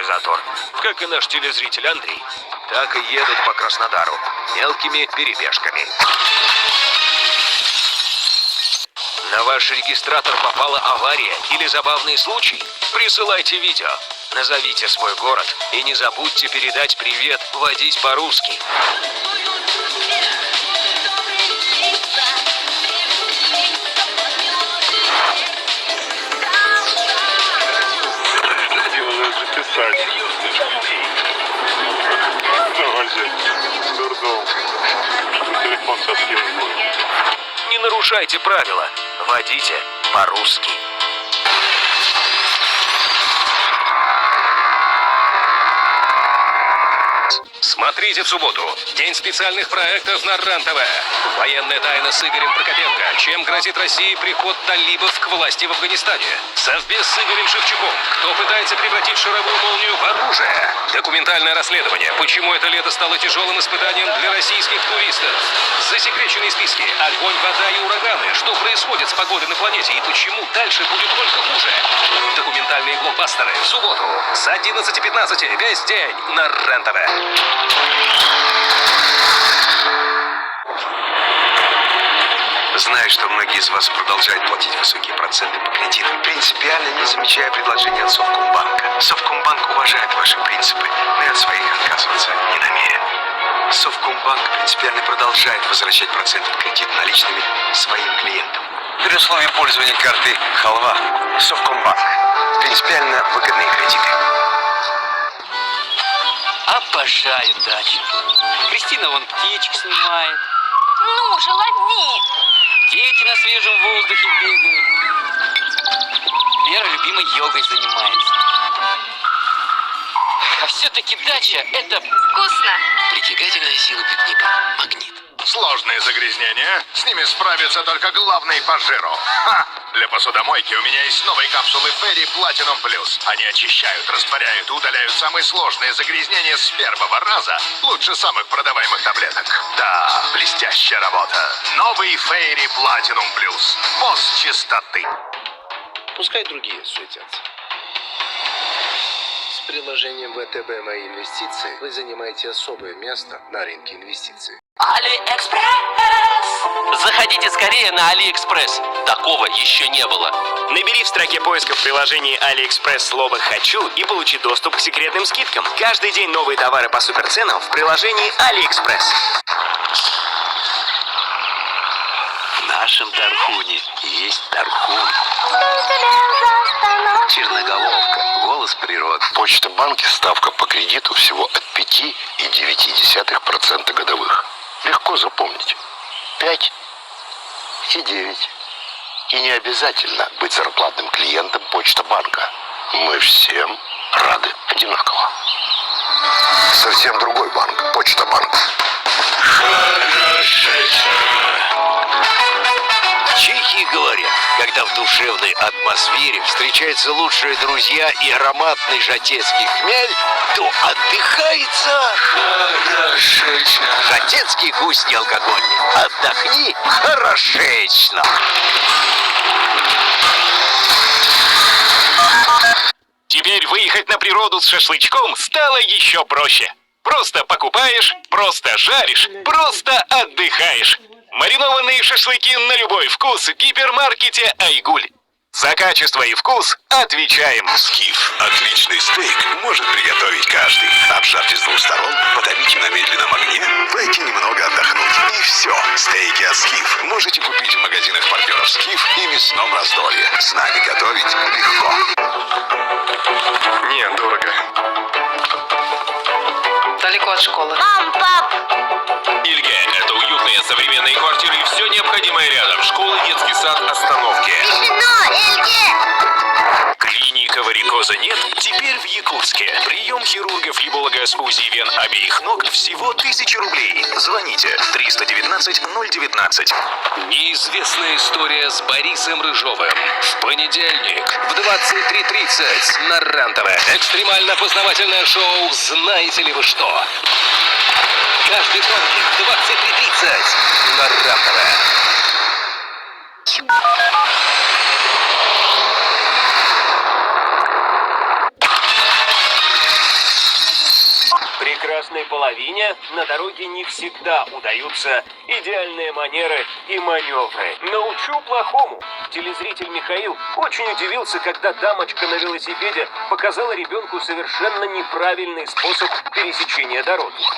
затор, как и наш телезритель Андрей. Так и едут по Краснодару мелкими перебежками. На ваш регистратор попала авария или забавный случай? Присылайте видео. Назовите свой город и не забудьте передать привет «Водить по-русски». Не нарушайте правила. Водите по-русски. Смотрите в субботу. День специальных проектов на РЕН-ТВ. Военная тайна с Игорем Прокопенко. Чем грозит России приход талибов к власти в Афганистане? Совбез с Игорем Шевчуком. Кто пытается превратить шаровую молнию в оружие? Документальное расследование. Почему это лето стало тяжелым испытанием для российских туристов? Засекреченные списки. Огонь, вода и ураганы. Что происходит с погодой на планете и почему дальше будет только хуже? Документальные блокбастеры в субботу с 11:15 весь день на РЕН-ТВ. Знаю, что многие из вас продолжают платить высокие проценты по кредитам, принципиально не замечая предложения от Совкомбанка. Совкомбанк уважает ваши принципы, но и от своих отказываться не намерен. Совкомбанк принципиально продолжает возвращать проценты по кредиту наличными своим клиентам. При условии пользования карты «Халва» Совкомбанк. Принципиально выгодные кредиты. Обожаю дачу. Кристина вон птичек снимает. Ну же, лови! Дети на свежем воздухе бегают. Вера любимой йогой занимается. А все-таки дача — это... Вкусно! Притягательная сила пикника. Магнит. Сложные загрязнения, с ними справится только главный по жиру. Ха! Для посудомойки у меня есть новые капсулы Fairy Platinum Plus. Они очищают, растворяют и удаляют самые сложные загрязнения с первого раза. Лучше самых продаваемых таблеток. Да, блестящая работа. Новый Fairy Platinum Plus. Босс чистоты. Пускай другие суетятся. С приложением ВТБ «Мои инвестиции» вы занимаете особое место на рынке инвестиций. Алиэкспресс! Заходите скорее на Алиэкспресс. Такого еще не было. Набери в строке поиска в приложении AliExpress слово «Хочу» и получи доступ к секретным скидкам. Каждый день новые товары по суперценам в приложении AliExpress. В нашем Тархуне есть Тархун. Черноголовка. Голос природы. В Почта-банке ставка по кредиту всего от 5,9% годовых. Легко запомнить. 5 и 9. И не обязательно быть зарплатным клиентом Почта-банка. Мы всем рады одинаково. Совсем другой банк. Почта-банк. Чехи говорят, когда в душевной атмосфере встречаются лучшие друзья и ароматный жатецкий хмель, то отдыхается хорошечно. Жатецкий гусь не алкогольный. Отдохни хорошечно. Теперь выехать на природу с шашлычком стало еще проще. Просто покупаешь, просто жаришь, просто отдыхаешь. Маринованные шашлыки на любой вкус в гипермаркете «Айгуль». За качество и вкус отвечаем. Скиф. Отличный стейк может приготовить каждый. Обжарьте с двух сторон, потомите на медленном огне, дайте немного отдохнуть. И все. Стейки от Скиф можете купить в магазинах партнеров Скиф и мясном раздолье. С нами готовить легко. Нет, дорого. Далеко от школы. Мам, пап! Ильге – это уютные современные квартиры и все необходимое рядом. Школа, детский сад, остановки. Решено, Эльге! Клиника варикоза нет? Теперь в Якутске. Прием хирургов-флеболога с УЗИ вен обеих ног всего 1000 рублей. Звоните 319-019. Неизвестная история с Борисом Рыжовым. В понедельник в 23:30 на РЕН-ТВ. Экстремально-познавательное шоу «Знаете ли вы что?». Каждый вторник в 23:30 на РЕН-ТВ. прекрасной половине на дороге не всегда удаются идеальные манеры и маневры. Научу плохому. Телезритель Михаил очень удивился, когда дамочка на велосипеде показала ребенку совершенно неправильный способ пересечения дороги.